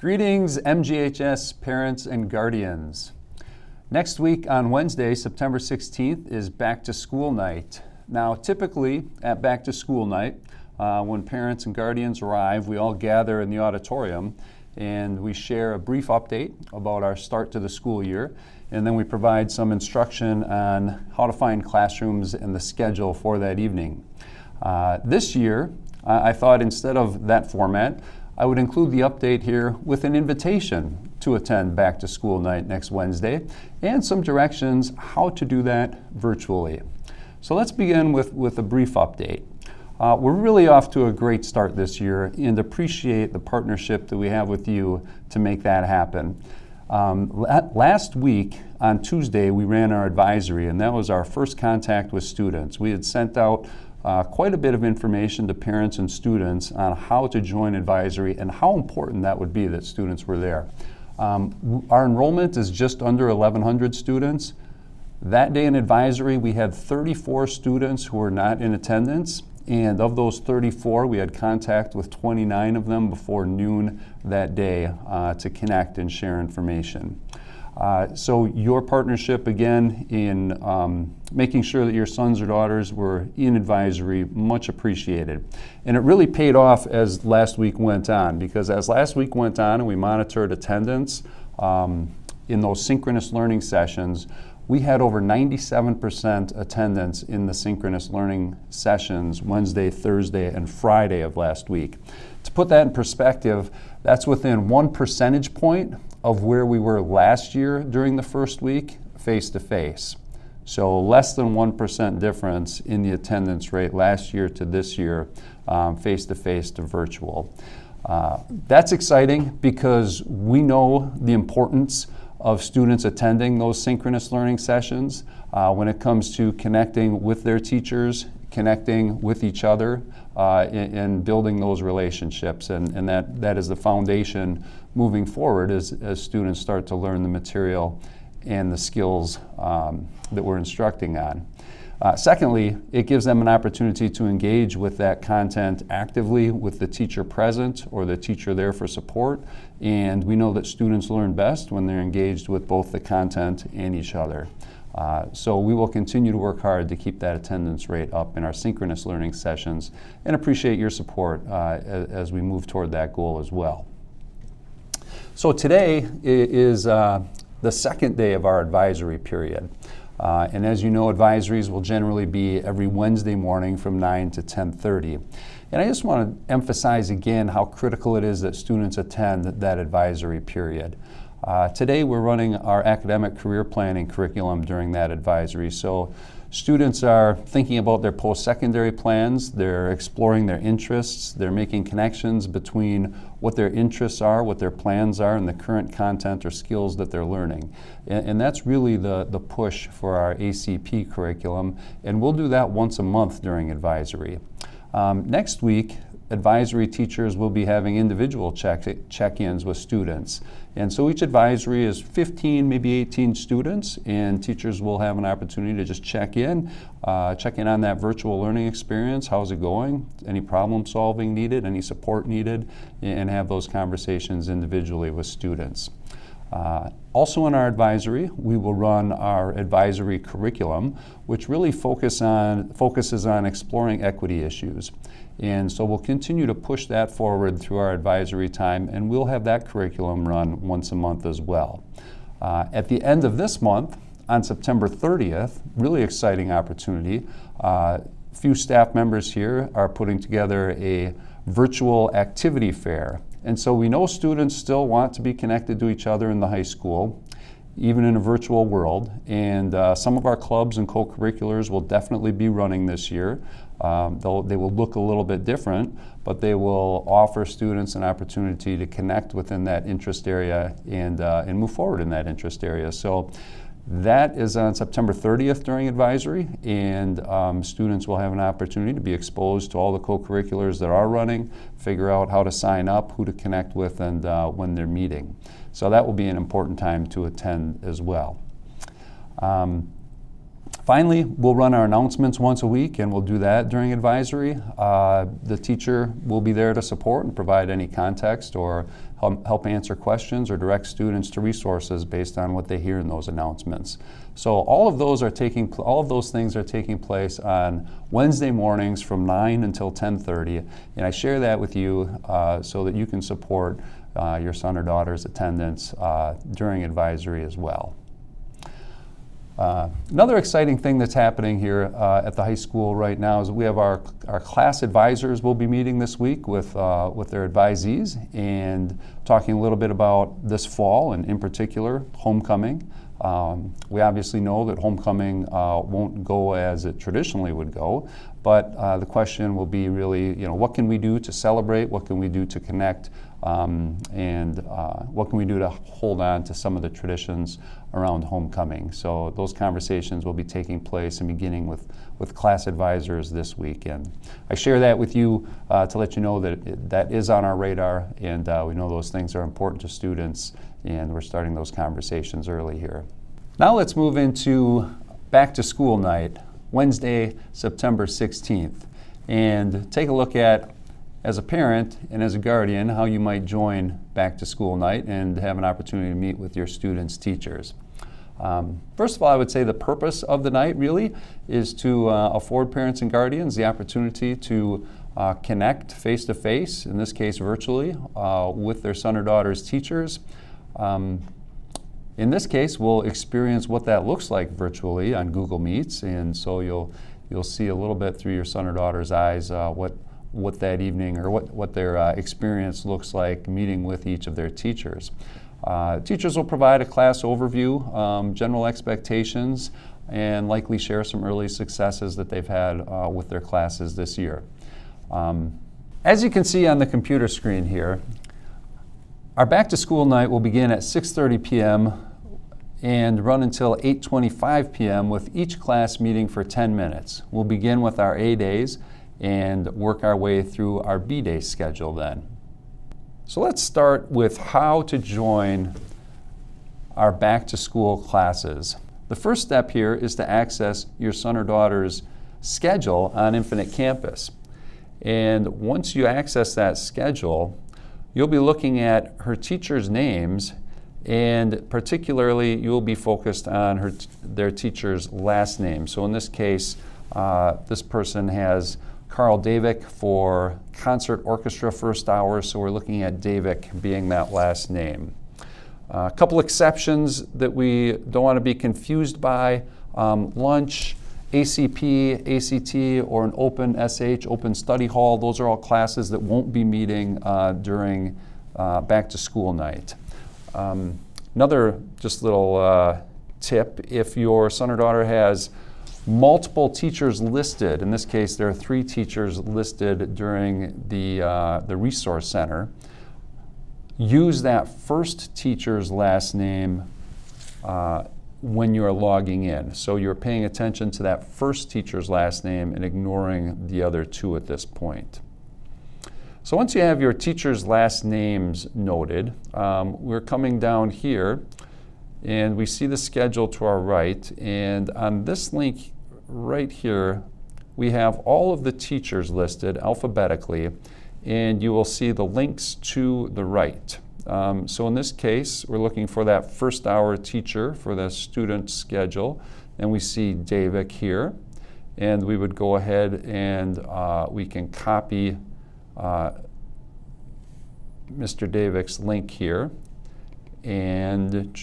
Greetings, MGHS parents and guardians. Next week on Wednesday, September 16th, is back to school night. Now, typically at back to school night, when parents and guardians arrive, we all gather in the auditorium and we share a brief update about our start to the school year, and then we provide some instruction on how to find classrooms and the schedule for that evening. This year, I thought instead of that format, I would include the update here with an invitation to attend back to school night next Wednesday and some directions how to do that virtually. So let's begin with a brief update. We're really off to a great start this year and appreciate the partnership that we have with you to make that happen. Last week on Tuesday we ran our advisory, and that was our first contact with students. We had sent out quite a bit of information to parents and students on how to join advisory and how important that would be that students were there. Our enrollment is just under 1,100 students. That day in advisory, we had 34 students who were not in attendance, and of those 34, we had contact with 29 of them before noon that day to connect and share information. So your partnership again in making sure that your sons or daughters were in advisory, much appreciated. And it really paid off as last week went on, because as last week went on and we monitored attendance in those synchronous learning sessions, we had over 97% attendance in the synchronous learning sessions Wednesday, Thursday, and Friday of last week. To put that in perspective, that's within 1 percentage point of where we were last year during the first week, face-to-face. So less than 1% difference in the attendance rate last year to this year, face-to-face to virtual. That's exciting because we know the importance of students attending those synchronous learning sessions when it comes to connecting with their teachers, connecting with each other, and building those relationships. And that is the foundation moving forward as students start to learn the material and the skills that we're instructing on. Secondly, it gives them an opportunity to engage with that content actively with the teacher present or the teacher there for support. And we know that students learn best when they're engaged with both the content and each other. So we will continue to work hard to keep that attendance rate up in our synchronous learning sessions and appreciate your support as we move toward that goal as well. So today is the second day of our advisory period. And as you know, advisories will generally be every Wednesday morning from 9 to 10:30. And I just want to emphasize again how critical it is that students attend that advisory period. Today we're running our academic career planning curriculum during that advisory. So students are thinking about their post-secondary plans, they're exploring their interests, they're making connections between what their interests are, what their plans are, and the current content or skills that they're learning. And that's really the push for our ACP curriculum, and we'll do that once a month during advisory. Next week, advisory teachers will be having individual check-ins with students. And so each advisory is 15, maybe 18 students, and teachers will have an opportunity to just check in on that virtual learning experience. How's it going? Any problem solving needed? Any support needed? And have those conversations individually with students. Also in our advisory, we will run our advisory curriculum, which really focuses on exploring equity issues. And so we'll continue to push that forward through our advisory time, and we'll have that curriculum run once a month as well. At the end of this month, on September 30th, really exciting opportunity, a few staff members here are putting together a virtual activity fair. And so we know students still want to be connected to each other in the high school, even in a virtual world. And some of our clubs and co-curriculars will definitely be running this year. They will look a little bit different, but they will offer students an opportunity to connect within that interest area and move forward in that interest area. So that is on September 30th during advisory, and students will have an opportunity to be exposed to all the co-curriculars that are running, figure out how to sign up, who to connect with, and when they're meeting. So that will be an important time to attend as well. Finally, we'll run our announcements once a week, and we'll do that during advisory. The teacher will be there to support and provide any context or help answer questions or direct students to resources based on what they hear in those announcements. So all of those things are taking place on Wednesday mornings from 9 until 10:30, and I share that with you so that you can support your son or daughter's attendance during advisory as well. Another exciting thing that's happening here at the high school right now is we have our class advisors will be meeting this week with their advisees and talking a little bit about this fall, and in particular, homecoming. We obviously know that homecoming won't go as it traditionally would go, but the question will be really, what can we do to celebrate? What can we do to connect? And what can we do to hold on to some of the traditions around homecoming? So those conversations will be taking place and beginning with class advisors this week. And I share that with you to let you know that that is on our radar, and we know those things are important to students, and we're starting those conversations early here. Now let's move into back to school night, Wednesday, September 16th, and take a look at, as a parent and as a guardian, how you might join back to school night and have an opportunity to meet with your students' teachers. First of all, I would say the purpose of the night really is to afford parents and guardians the opportunity to connect face-to-face, in this case virtually, with their son or daughter's teachers. In this case, we'll experience what that looks like virtually on Google Meets, and so you'll see a little bit through your son or daughter's eyes what that evening or what their experience looks like meeting with each of their teachers. Teachers will provide a class overview, general expectations, and likely share some early successes that they've had with their classes this year. As you can see on the computer screen here, our back to school night will begin at 6:30 p.m. and run until 8:25 p.m. with each class meeting for 10 minutes. We'll begin with our A days and work our way through our B day schedule then. So let's start with how to join our back to school classes. The first step here is to access your son or daughter's schedule on Infinite Campus. And once you access that schedule, you'll be looking at her teachers' names, and particularly you'll be focused on their teacher's last name. So in this case, this person has Carl Davik for concert orchestra first hour, so we're looking at Davik being that last name. A couple exceptions that we don't want to be confused by: lunch, ACP, ACT, or an open SH, open study hall. Those are all classes that won't be meeting during back to school night. Another just little tip: if your son or daughter has multiple teachers listed, in this case there are 3 teachers listed during the resource center, use that first teacher's last name when you're logging in. So you're paying attention to that first teacher's last name and ignoring the other 2 at this point. So once you have your teacher's last names noted, we're coming down here and we see the schedule to our right, and on this link right here we have all of the teachers listed alphabetically, and you will see the links to the right. So in this case we're looking for that first hour teacher for the student schedule, and we see Davik here, and we would go ahead and we can copy Mr. Davik's link here and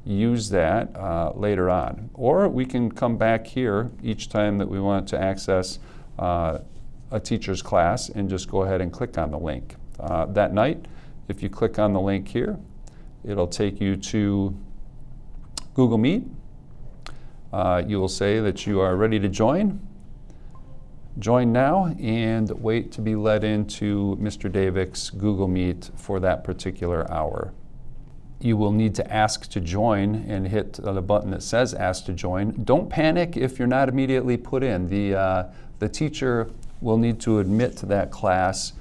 use that later on. Or we can come back here each time that we want to access a teacher's class and just go ahead and click on the link. That night, if you click on the link here, it'll take you to Google Meet. You will say that you are ready to join. Join now and wait to be led into Mr. Davik's Google Meet for that particular hour. You will need to ask to join and hit the button that says ask to join. Don't panic if you're not immediately put in. The teacher will need to admit to that class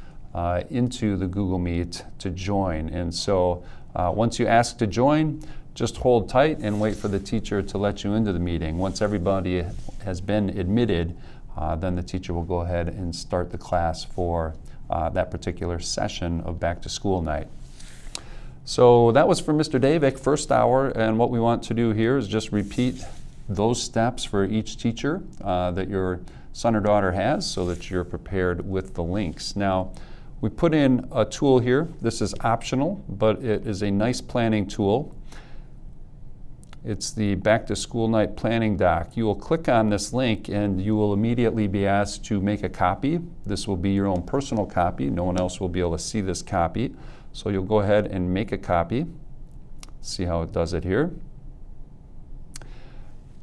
into the Google Meet to join. And so once you ask to join, just hold tight and wait for the teacher to let you into the meeting. Once everybody has been admitted, then the teacher will go ahead and start the class for that particular session of back to school night. So that was for Mr. Davick, first hour, and what we want to do here is just repeat those steps for each teacher that your son or daughter has so that you're prepared with the links. Now, we put in a tool here. This is optional, but it is a nice planning tool. It's the Back to School Night Planning Doc. You will click on this link and you will immediately be asked to make a copy. This will be your own personal copy. No one else will be able to see this copy. So you'll go ahead and make a copy. See how it does it here.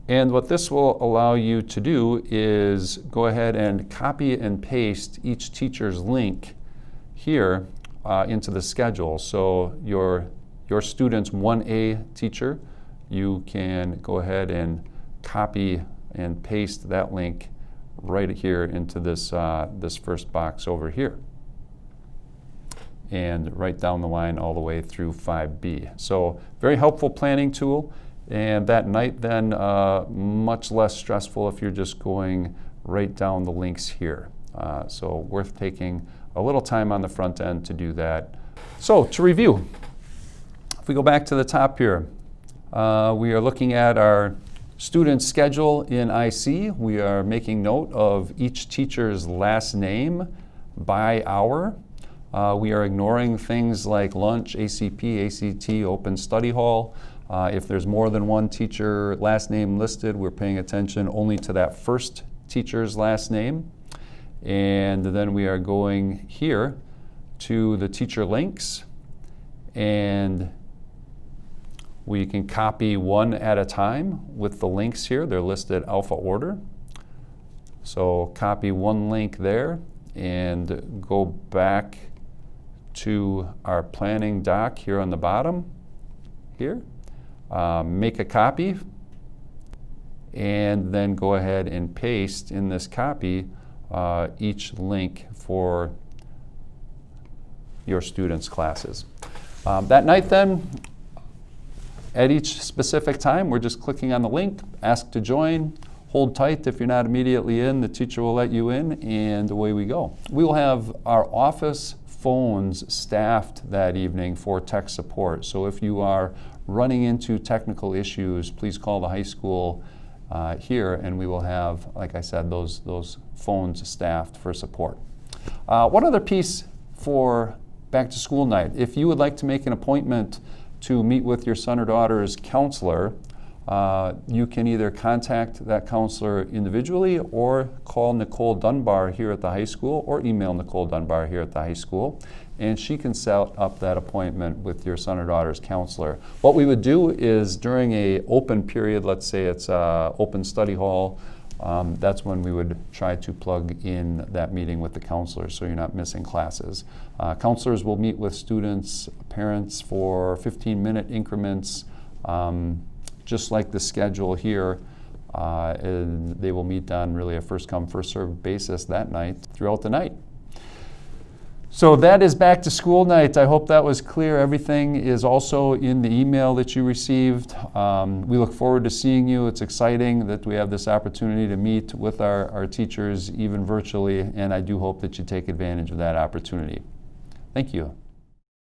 And what this will allow you to do is go ahead and copy and paste each teacher's link here into the schedule. So your student's 1A teacher, you can go ahead and copy and paste that link right here into this, this first box over here. And right down the line all the way through 5B. So very helpful planning tool. And that night then, much less stressful if you're just going right down the links here. So worth taking a little time on the front end to do that. So to review, if we go back to the top here, we are looking at our student schedule in IC. We are making note of each teacher's last name by hour. We are ignoring things like lunch, ACP, ACT, open study hall. If there's more than one teacher last name listed, we're paying attention only to that first teacher's last name. And then we are going here to the teacher links, and we can copy one at a time with the links here. They're listed alpha order. So copy one link there and go back to our planning doc here on the bottom here. Make a copy and then go ahead and paste in this copy each link for your students' classes. That night then, at each specific time, we're just clicking on the link, ask to join, hold tight. If you're not immediately in, the teacher will let you in, and away we go. We will have our office phones staffed that evening for tech support. So if you are running into technical issues, please call the high school here, and we will have, like I said, those phones staffed for support. One other piece for back to school night. If you would like to make an appointment to meet with your son or daughter's counselor, you can either contact that counselor individually or call Nicole Dunbar here at the high school, or email Nicole Dunbar here at the high school, and she can set up that appointment with your son or daughter's counselor. What we would do is during a open period, let's say it's open study hall, that's when we would try to plug in that meeting with the counselor so you're not missing classes. Counselors will meet with students, parents for 15-minute increments, just like the schedule here, and they will meet on really a first come, first served basis that night throughout the night. So that is back to school night. I hope that was clear. Everything is also in the email that you received. We look forward to seeing you. It's exciting that we have this opportunity to meet with our teachers, even virtually, and I do hope that you take advantage of that opportunity. Thank you.